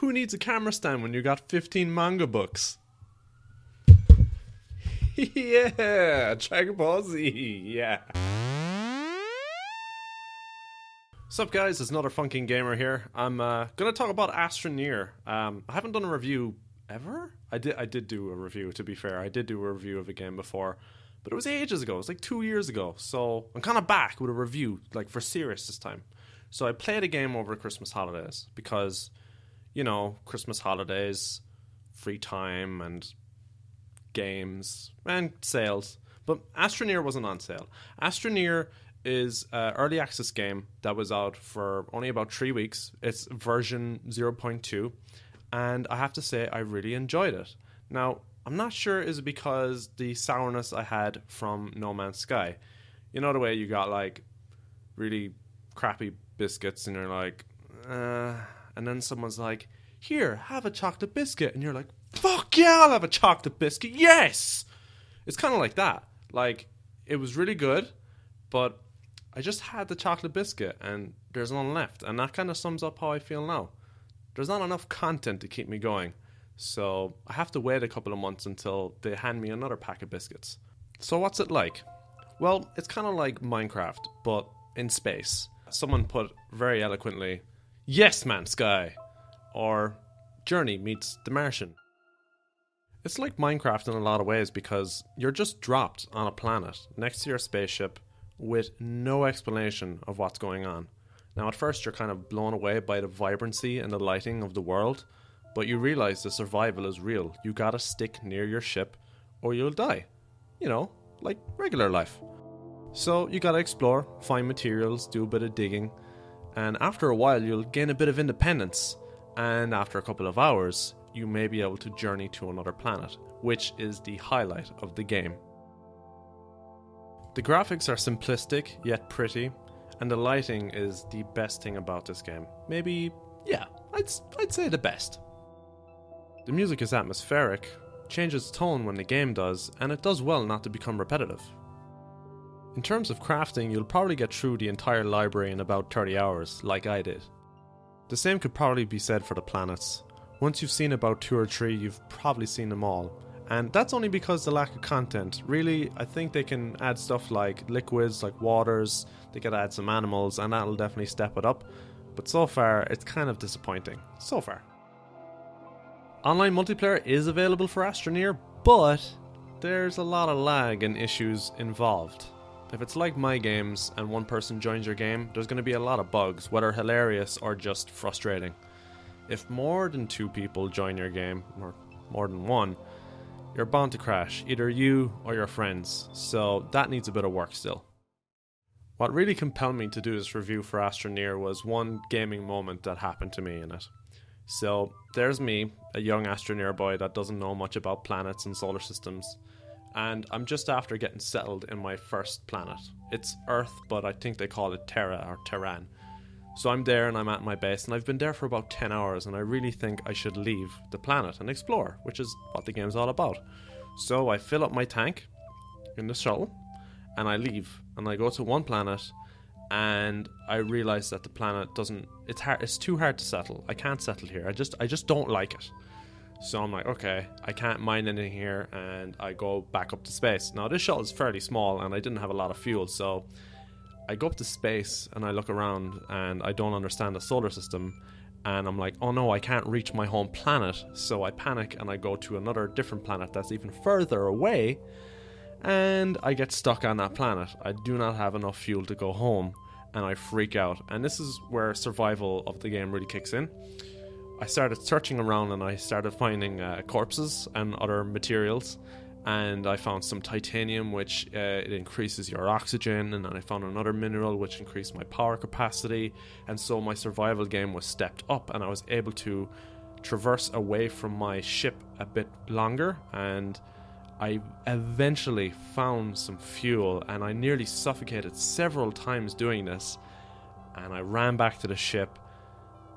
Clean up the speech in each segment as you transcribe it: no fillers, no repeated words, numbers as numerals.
Who needs a camera stand when you got 15 manga books? Yeah, Dragon Ball Z, yeah. What's up guys, it's AnotherFunkingGamer here. I'm gonna talk about Astroneer. I haven't done a review ever? I did do a review, to be fair. I did do a review of a game before, but it was ages ago. It was like 2 years ago. So I'm kind of back with a review, like for serious this time. So I played a game over the Christmas holidays because, you know, Christmas holidays, free time and games and sales. But Astroneer wasn't on sale. Astroneer is an early access game that was out for only about 3 weeks. It's version 0.2, and I have to say I really enjoyed it. Now, I'm not sure is it because the sourness I had from No Man's Sky. You know the way you got like really crappy biscuits and you're like, and then someone's like, here, have a chocolate biscuit, and you're like, fuck yeah, I'll have a chocolate biscuit, yes! It's kind of like that. Like, it was really good, but I just had the chocolate biscuit and there's none left, and that kind of sums up how I feel now. There's not enough content to keep me going, so I have to wait a couple of months until they hand me another pack of biscuits. So what's it like? Well, it's kind of like Minecraft, but in space. Someone put very eloquently, Yes Man Sky, or Journey meets The Martian. It's like Minecraft in a lot of ways because you're just dropped on a planet next to your spaceship with no explanation of what's going on. Now at first you're kind of blown away by the vibrancy and the lighting of the world, but you realize the survival is real. You gotta stick near your ship or you'll die. You know, like regular life. So you gotta explore, find materials, do a bit of digging, and after a while you'll gain a bit of independence, and after a couple of hours you may be able to journey to another planet, which is the highlight of the game. The graphics are simplistic yet pretty, and the lighting is the best thing about this game. Maybe, yeah, I'd say the best. The music is atmospheric, changes tone when the game does, and it does well not to become repetitive. In terms of crafting, you'll probably get through the entire library in about 30 hours, like I did. The same could probably be said for the planets. Once you've seen about 2 or 3, you've probably seen them all. And that's only because the lack of content. Really, I think they can add stuff like liquids, like waters, they could add some animals, and that'll definitely step it up. But so far, it's kind of disappointing. So far. Online multiplayer is available for Astroneer, but there's a lot of lag and issues involved. If it's like my games and one person joins your game, there's going to be a lot of bugs, whether hilarious or just frustrating. If more than 2 people join your game, or more than 1, you're bound to crash, either you or your friends, so that needs a bit of work still. What really compelled me to do this review for Astroneer was one gaming moment that happened to me in it. So, there's me, a young Astroneer boy that doesn't know much about planets and solar systems, and I'm just after getting settled in my first planet. It's Earth, but I think they call it Terra or Terran. So I'm there and I'm at my base, and I've been there for about 10 hours, and I really think I should leave the planet and explore, which is what the game's all about. So I fill up my tank in the shuttle, and I leave, and I go to one planet, and I realize that the planet doesn't, it's too hard to settle. I can't settle here. I just don't like it. So I'm like, okay, I can't mine anything here, and I go back up to space. Now this shuttle is fairly small, and I didn't have a lot of fuel, so I go up to space and I look around and I don't understand the solar system, and I'm like, oh no, I can't reach my home planet. So I panic and I go to another different planet that's even further away, and I get stuck on that planet. I do not have enough fuel to go home, and I freak out, and this is where survival of the game really kicks in. I started searching around and I started finding corpses and other materials, and I found some titanium, which it increases your oxygen, and then I found another mineral which increased my power capacity, and so my survival game was stepped up, and I was able to traverse away from my ship a bit longer, and I eventually found some fuel, and I nearly suffocated several times doing this, and I ran back to the ship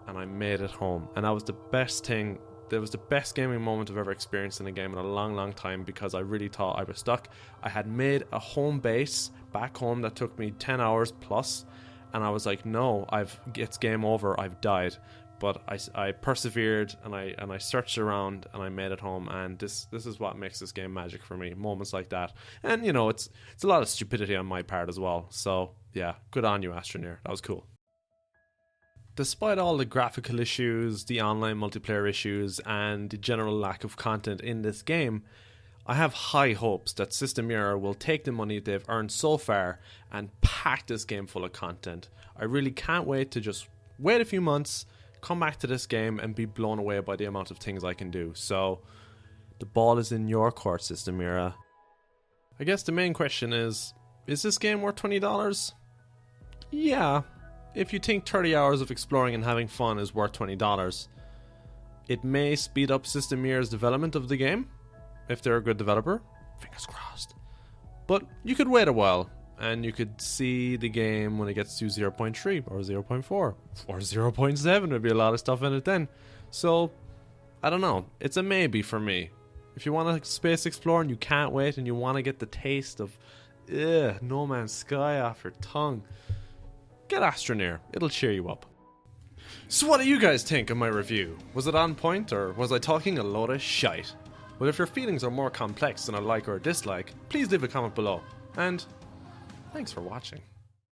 and I made it home, and that was the best thing. That was the best gaming moment I've ever experienced in a game in a long time, because I really thought I was stuck. I had made a home base back home that took me 10 hours plus, and I was like, no, it's game over, I've died. but I persevered, and I searched around, and I made it home, and this is what makes this game magic for me. Moments like that. And you know, it's a lot of stupidity on my part as well. So yeah, good on you, Astroneer. That was cool. Despite all the graphical issues, the online multiplayer issues, and the general lack of content in this game, I have high hopes that Astroneer will take the money they've earned so far and pack this game full of content. I really can't wait to just wait a few months, come back to this game, and be blown away by the amount of things I can do. So, the ball is in your court, Astroneer. I guess the main question is this game worth $20? Yeah. If you think 30 hours of exploring and having fun is worth $20, it may speed up Astroneer's development of the game, if they're a good developer. Fingers crossed. But you could wait a while, and you could see the game when it gets to 0.3, or 0.4, or 0.7. There'd be a lot of stuff in it then. So, I don't know. It's a maybe for me. If you want to space explore and you can't wait, and you want to get the taste of No Man's Sky off your tongue, get Astroneer. It'll cheer you up. So what do you guys think of my review? Was it on point, or was I talking a load of shite? Well, if your feelings are more complex than a like or a dislike, please leave a comment below. And thanks for watching.